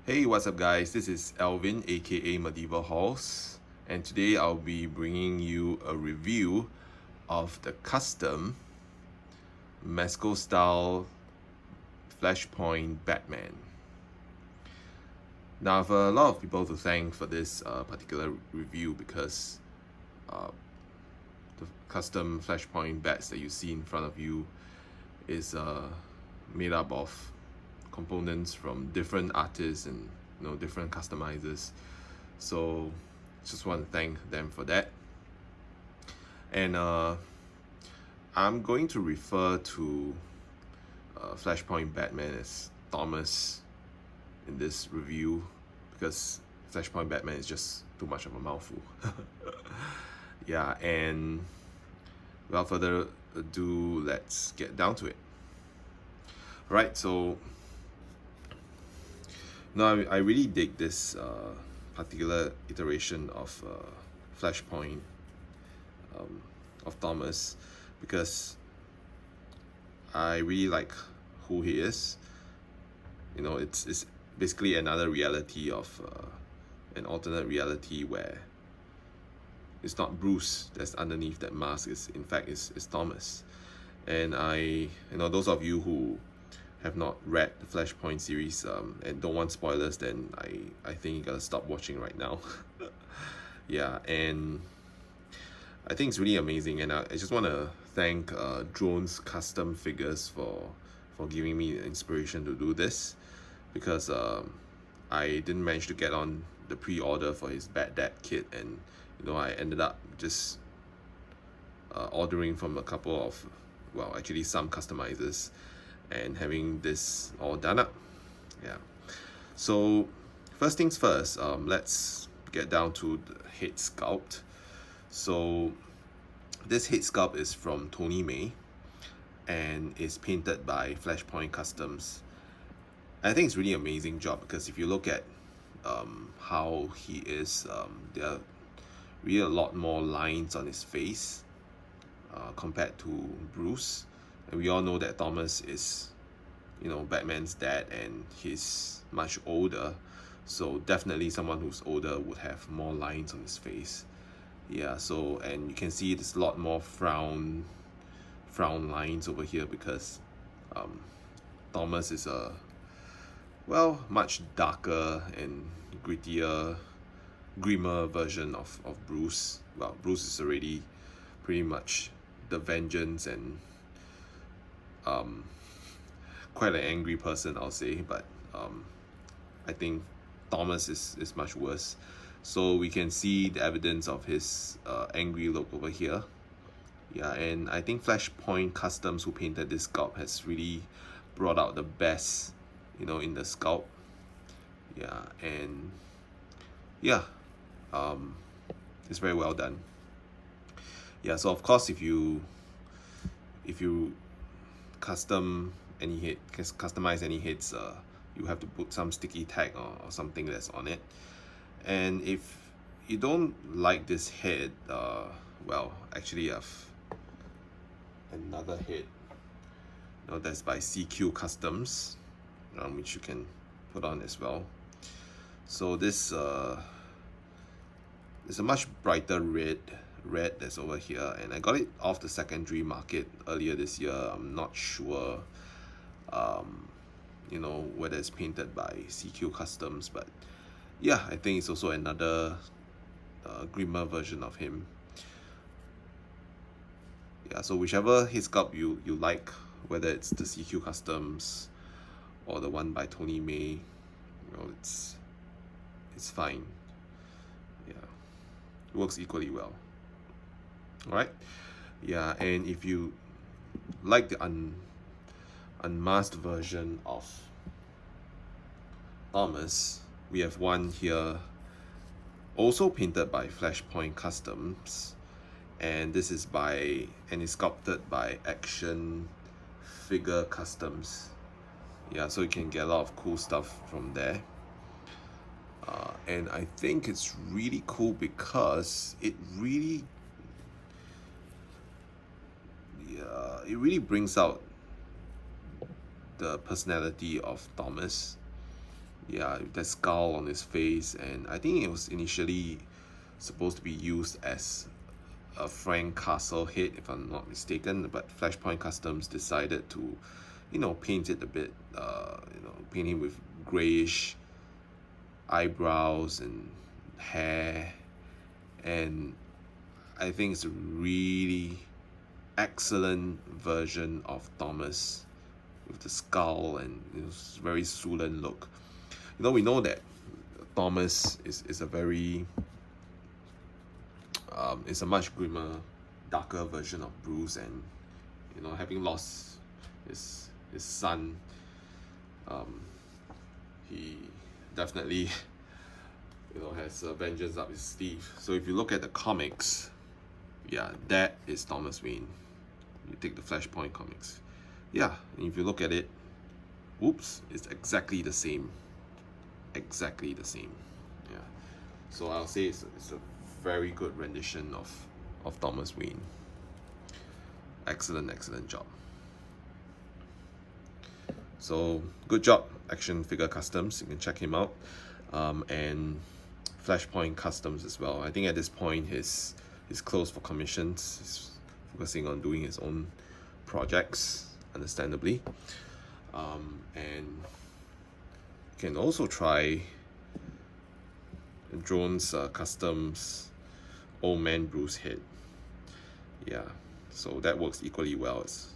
Hey, what's up guys? This is Alvin aka Medieval Halls, and today I'll be bringing you a review of the custom Mezco style Flashpoint Batman. Now I have a lot of people to thank for this particular review because the custom Flashpoint bats that you see in front of you is made up of components from different artists and different customizers. So just want to thank them for that. And I'm going to refer to Flashpoint Batman as Thomas in this review because Flashpoint Batman is just too much of a mouthful. Yeah, and without further ado, let's get down to it. Right, so now I really dig this particular iteration of Flashpoint of Thomas because I really like who he is. It's basically another reality of an alternate reality where it's not Bruce that's underneath that mask. In fact is Thomas. And those of you who have not read the Flashpoint series and don't want spoilers, then I think you gotta stop watching right now. Yeah, and I think it's really amazing, and I just want to thank Drone's Custom Figures for giving me the inspiration to do this, because I didn't manage to get on the pre-order for his Bad Dad kit, and I ended up just ordering from a couple of, well, actually some customizers, and having this all done up. Yeah, so first things first, let's get down to the head sculpt. So this head sculpt is from Tony May and is painted by Flashpoint Customs. I think it's really amazing job because if you look at how he is, there are really a lot more lines on his face compared to Bruce. And we all know that Thomas is, Batman's dad, and he's much older. So definitely someone who's older would have more lines on his face. Yeah, so, and you can see there's a lot more frown lines over here because Thomas is a, well, much darker and grittier, grimmer version of Bruce. Well, Bruce is already pretty much the vengeance and quite an angry person, I'll say, but I think Thomas is much worse. So we can see the evidence of his angry look over here. Yeah, and I think Flashpoint Customs, who painted this sculpt, has really brought out the best, in the sculpt. Yeah, and yeah, it's very well done. Yeah, so of course, if you customize any heads, you have to put some sticky tag or something that's on it. And if you don't like this head, well, actually I have another head, that's by CQ Customs, which you can put on as well. So this is a much brighter red that's over here, and I got it off the secondary market earlier this year. I'm not sure whether it's painted by CQ Customs, but yeah, I think it's also another grimmer version of him. Yeah, so whichever head sculpt you like, whether it's the CQ Customs or the one by Tony May, it's fine. Yeah, it works equally well. Alright, yeah, and if you like the unmasked version of Thomas, we have one here also painted by Flashpoint Customs, and this is sculpted by Action Figure Customs. Yeah, so you can get a lot of cool stuff from there. And I think it's really cool because it really brings out the personality of Thomas. yeah, with that skull on his face, and I think it was initially supposed to be used as a Frank Castle head, if I'm not mistaken, but Flashpoint Customs decided to, paint it a bit, paint him with grayish eyebrows and hair, and I think it's a really excellent version of Thomas with the skull and very sullen look. We know that Thomas is a very is a much grimmer, darker version of Bruce, and having lost his son, he definitely has vengeance up his sleeve. So if you look at the comics, yeah, that is Thomas Wayne. You take the Flashpoint comics, yeah, and if you look at it, whoops, it's exactly the same. Exactly the same. Yeah. So I'll say it's a very good rendition of Thomas Wayne. Excellent job. So good job, Action Figure Customs. You can check him out, and Flashpoint Customs as well. I think at this point he's closed for commissions. He's focusing on doing his own projects, understandably, and you can also try Drone's Customs Old Man Bruce head. Yeah, so that works equally well as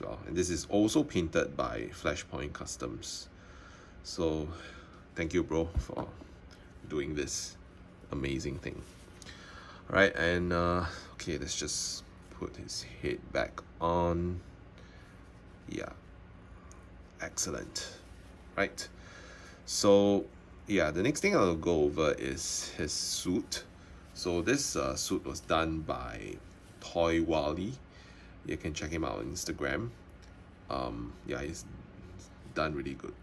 well. And this is also painted by Flashpoint Customs. So thank you, bro, for doing this amazing thing. All right, and okay, let's just put his head back on. Yeah, excellent. Right, so yeah, the next thing I'll go over is his suit. So this suit was done by Toy Wally. You can check him out on Instagram. Yeah, he's done really good,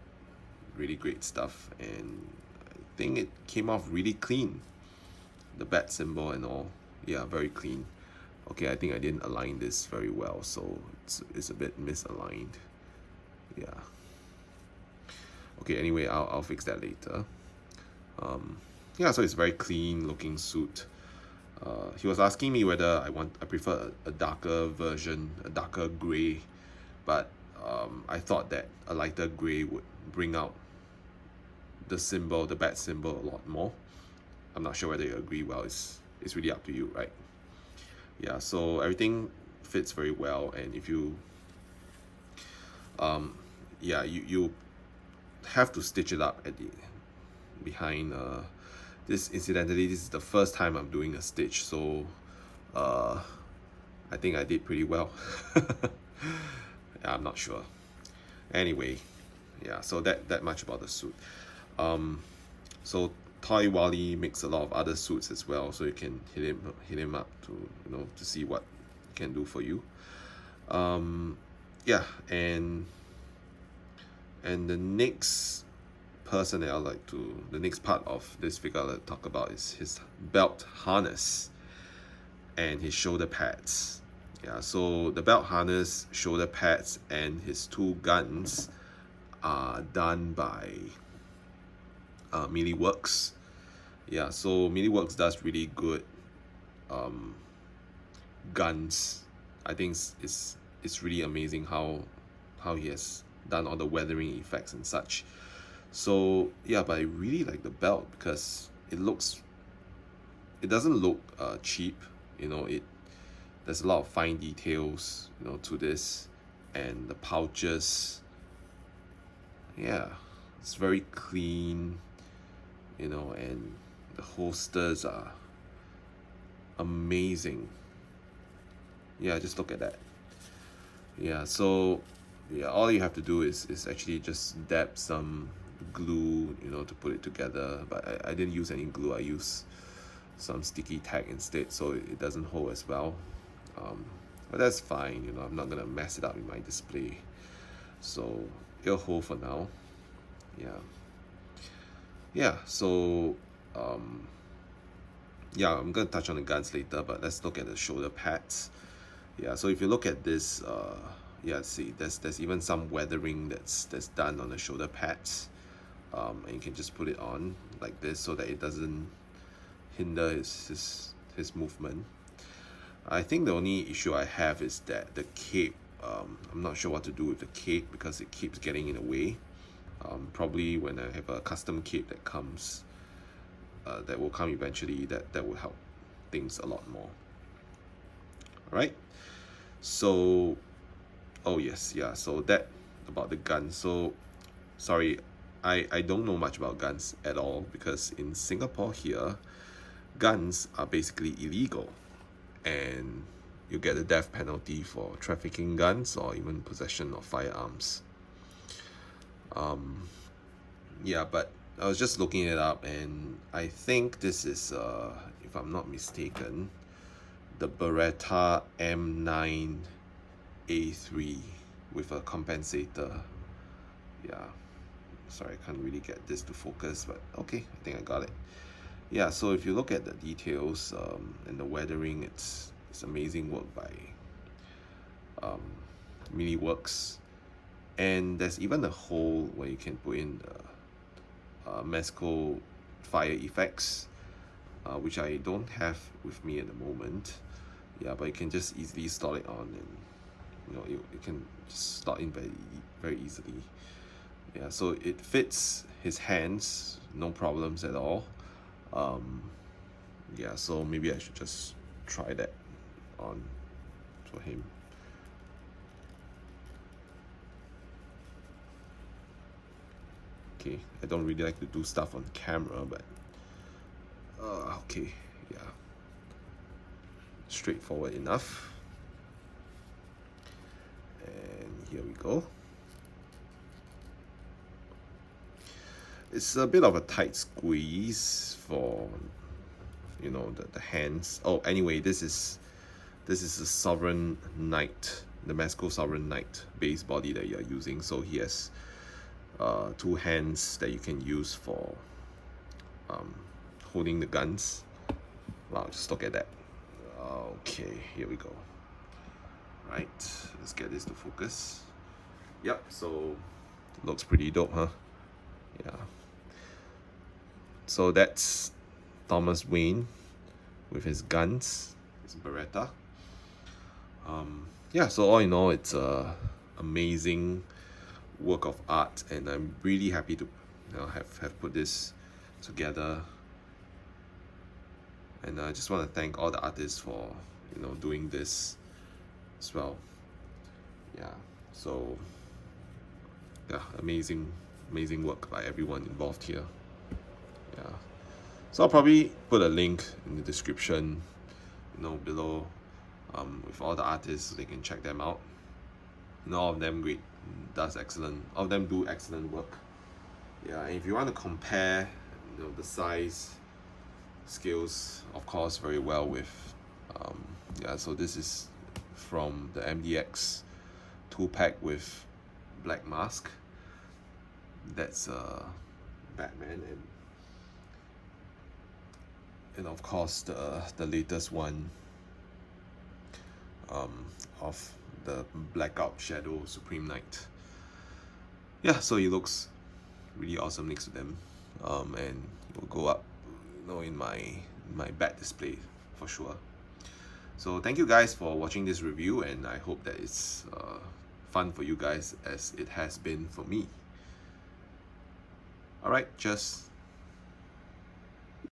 really great stuff, and I think it came off really clean. The bat symbol and all, yeah, very clean. Okay, I think I didn't align this very well, so it's a bit misaligned. Yeah. Okay, anyway, I'll fix that later. Yeah, so it's a very clean looking suit. He was asking me whether I prefer a darker version, a darker gray, but I thought that a lighter gray would bring out the symbol, the bat symbol, a lot more. I'm not sure whether you agree. Well, it's really up to you, right? Yeah, so everything fits very well, and if you yeah, you have to stitch it up at the behind. This incidentally, this is the first time I'm doing a stitch, so I think I did pretty well. Yeah, I'm not sure. Anyway, yeah, so that much about the suit. So Toy Wally makes a lot of other suits as well, so you can hit him up to to see what he can do for you. Yeah, and the next person that the next part of this figure I'll talk about is his belt harness and his shoulder pads. Yeah, so the belt harness, shoulder pads, and his two guns are done by Works. Yeah, so Works does really good guns. I think it's really amazing how he has done all the weathering effects and such. So yeah, but I really like the belt because it doesn't look cheap. There's a lot of fine details to this, and the pouches, yeah, it's very clean, and the holsters are amazing. Yeah, just look at that. Yeah, so yeah, all you have to do is actually just dab some glue to put it together, but I didn't use any glue. I used some sticky tack instead, so it doesn't hold as well, but that's fine. I'm not gonna mess it up in my display, so it'll hold for now. Yeah, so yeah, I'm gonna touch on the guns later, but let's look at the shoulder pads. Yeah, so if you look at this, yeah, see, there's even some weathering that's done on the shoulder pads. and you can just put it on like this so that it doesn't hinder his movement. I think the only issue I have is that the cape, I'm not sure what to do with the cape because it keeps getting in the way. Probably when I have a custom cape that comes, that will come eventually, that will help things a lot more. Alright, so, oh yes, yeah, so that about the gun. So, sorry, I don't know much about guns at all because in Singapore here, guns are basically illegal and you get a death penalty for trafficking guns or even possession of firearms. Yeah, but I was just looking it up and I think this is, if I'm not mistaken, the Beretta M9A3 with a compensator. Yeah, sorry, I can't really get this to focus, but okay, I think I got it. Yeah, so if you look at the details and the weathering, it's amazing work by MiniWorks. And there's even a hole where you can put in Mezco fire effects, which I don't have with me at the moment. Yeah, but you can just easily slot it on, and you can just slot in very easily. Yeah, so it fits his hands, no problems at all. Yeah, so maybe I should just try that on for him. Okay, I don't really like to do stuff on camera, but okay, yeah, straightforward enough. And here we go. It's a bit of a tight squeeze for the hands. Oh, anyway, this is a Sovereign Knight, the Mezco Sovereign Knight base body that you're using. So he has two hands that you can use for holding the guns. Wow, just look at that. Okay, here we go. Right, let's get this to focus. Yep, so looks pretty dope, huh? Yeah. So that's Thomas Wayne with his guns, his Beretta. Yeah, so all in all, it's a amazing work of art, and I'm really happy to have put this together. And I just want to thank all the artists for doing this as well. Yeah, so yeah, amazing work by everyone involved here. Yeah, so I'll probably put a link in the description below with all the artists so they can check them out. All of them all of them do excellent work. Yeah, and if you want to compare the size scales, of course, very well with yeah, so this is from the MDX 2-pack with Black Mask. That's Batman, and of course the latest one of the Blackout Shadow Supreme Knight. Yeah, so he looks really awesome next to them, and it will go up in my bat display for sure. So thank you guys for watching this review, and I hope that it's fun for you guys as it has been for me. Alright, just